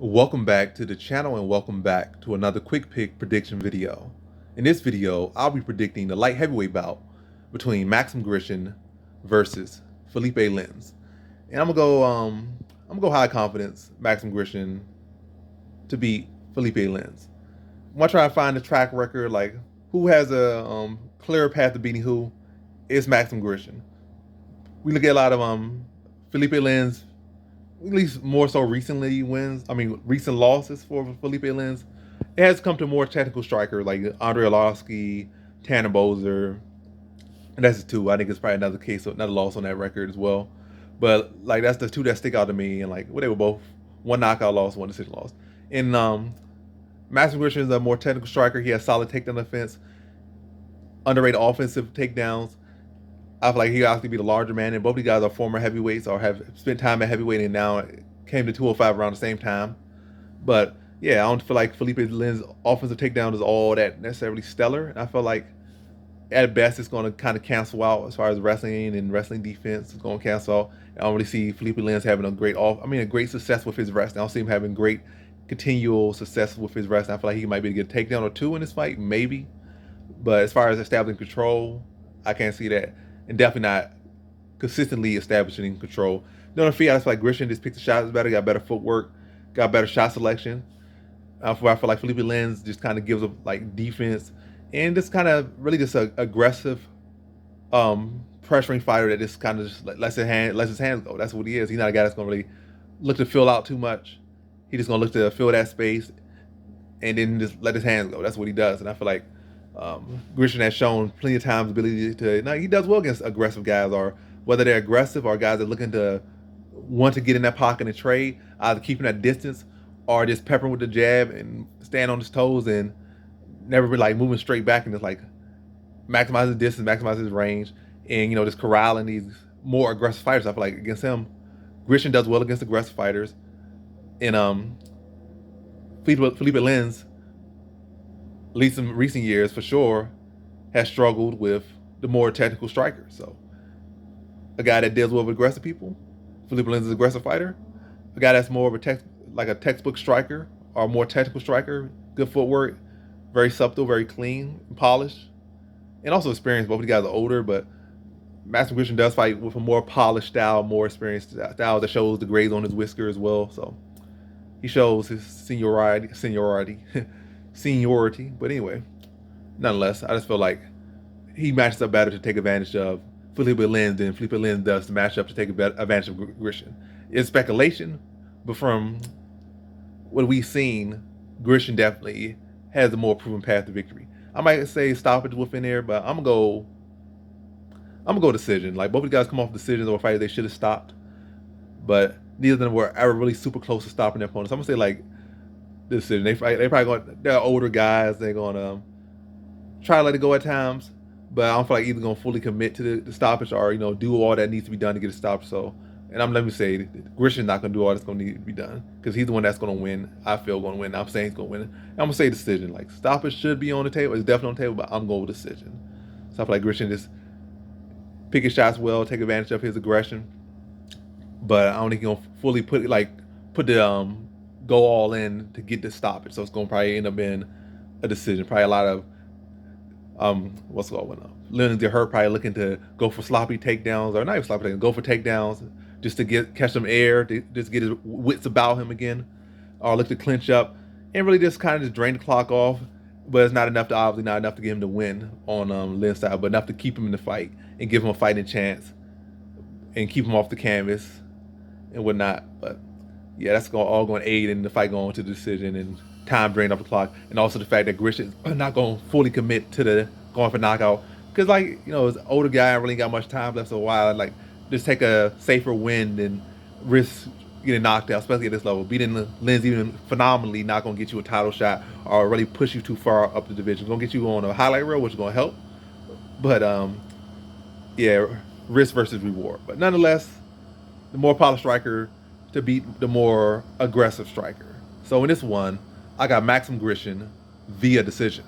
Welcome back to the channel and welcome back to another quick pick prediction video. In this video, I'll be predicting the light heavyweight bout between Maxim Grishin versus Philipe Lins. And I'm gonna go high confidence Maxim Grishin to beat Philipe Lins. I'm gonna try to find the track record, like who has a clearer path to beating who. It's Maxim Grishin. We look at a lot of Philipe Lins, at least more so recently recent losses for Philipe Lins. It has come to more technical striker like Andre Arlovski, Tanner Bozer, and that's the two. I think it's probably another case of another loss on that record as well. But like that's the two that stick out to me, and like they were both one knockout loss, one decision loss. And Maxim Grishin is a more technical striker. He has solid takedown defense, underrated offensive takedowns. I feel like he has to be the larger man, and both of these guys are former heavyweights or have spent time at heavyweight and now came to 205 around the same time. But yeah, I don't feel like Philipe Lins' offensive takedown is all that necessarily stellar. And I feel like at best it's going to kind of cancel out as far as wrestling and wrestling defense. It's going to cancel out. I don't really see Philipe Lins having a great success with his wrestling. I don't see him having great continual success with his wrestling. I feel like he might be able to get a takedown or two in this fight, maybe. But as far as establishing control, I can't see that. And definitely not consistently establishing control. No, I feel like Grishin just picked the shots better, got better footwork, got better shot selection. I feel like Philipe Lins just kind of gives up like defense and just kind of really just a aggressive, pressuring fighter that just kind of just lets his hands go. That's what he is. He's not a guy that's gonna really look to fill out too much. He's just gonna look to fill that space and then just let his hands go. That's what he does. And I feel like Grishin has shown plenty of times ability to. Now he does well against aggressive guys, or whether they're aggressive or guys that are looking to want to get in that pocket and trade, either keeping that distance or just peppering with the jab and staying on his toes and never really like moving straight back and just like maximize his distance, maximize his range, and just corralling these more aggressive fighters. I feel like against him, Grishin does well against aggressive fighters, and Philipe Lins, at least in recent years for sure, has struggled with the more technical strikers. So a guy that deals well with aggressive people, Philipe Lins is an aggressive fighter. A guy that's more of a textbook striker or a more technical striker, good footwork, very subtle, very clean, and polished, and also experienced. Both of these guys are older, but Maxim Grishin does fight with a more polished style, more experienced style that shows the grays on his whisker as well. So he shows his seniority. But anyway, nonetheless, I just feel like he matches up better to take advantage of Philipe Lins than Philipe Lins does to match up to take advantage of Grishin. It's speculation, but from what we've seen, Grishin definitely has a more proven path to victory. I might say stoppage within there, but I'm gonna go decision. Like both of the guys come off decisions or fights they should have stopped, but neither of them were ever really super close to stopping their opponents. I'm gonna say like decision. They're older guys. They're gonna try to let it go at times, but I don't feel like either gonna fully commit to the stoppage or do all that needs to be done to get it stopped. So, and let me say, Grishin's not gonna do all that's gonna need to be done because he's the one that's gonna win. I feel gonna win. I'm saying he's gonna win. I'm gonna say decision. Like stoppage should be on the table. It's definitely on the table, but I'm going with decision. So I feel like Grishin just pick his shots well, take advantage of his aggression, but I don't think he's gonna fully put the go all in to get the stoppage. So it's gonna probably end up being a decision. Probably a lot of what's going on. Lins get hurt, probably looking to go for sloppy takedowns, or not even sloppy takedowns, go for takedowns just to catch some air, to just get his wits about him again, or look to clinch up and really just kind of just drain the clock off. But it's not enough to get him to win on Lins side, but enough to keep him in the fight and give him a fighting chance and keep him off the canvas and whatnot. But yeah, that's all going to aid in the fight going to the decision and time drain off the clock, and also the fact that Grishin is not going to fully commit to the going for knockout because as an older guy, I really ain't got much time left. So why just take a safer win than risk getting knocked out, especially at this level. Beating Lins even phenomenally not going to get you a title shot or really push you too far up the division. It's going to get you on a highlight reel, which is going to help. But yeah, risk versus reward. But nonetheless, the more polished striker to beat the more aggressive striker. So in this one, I got Maxim Grishin via decision.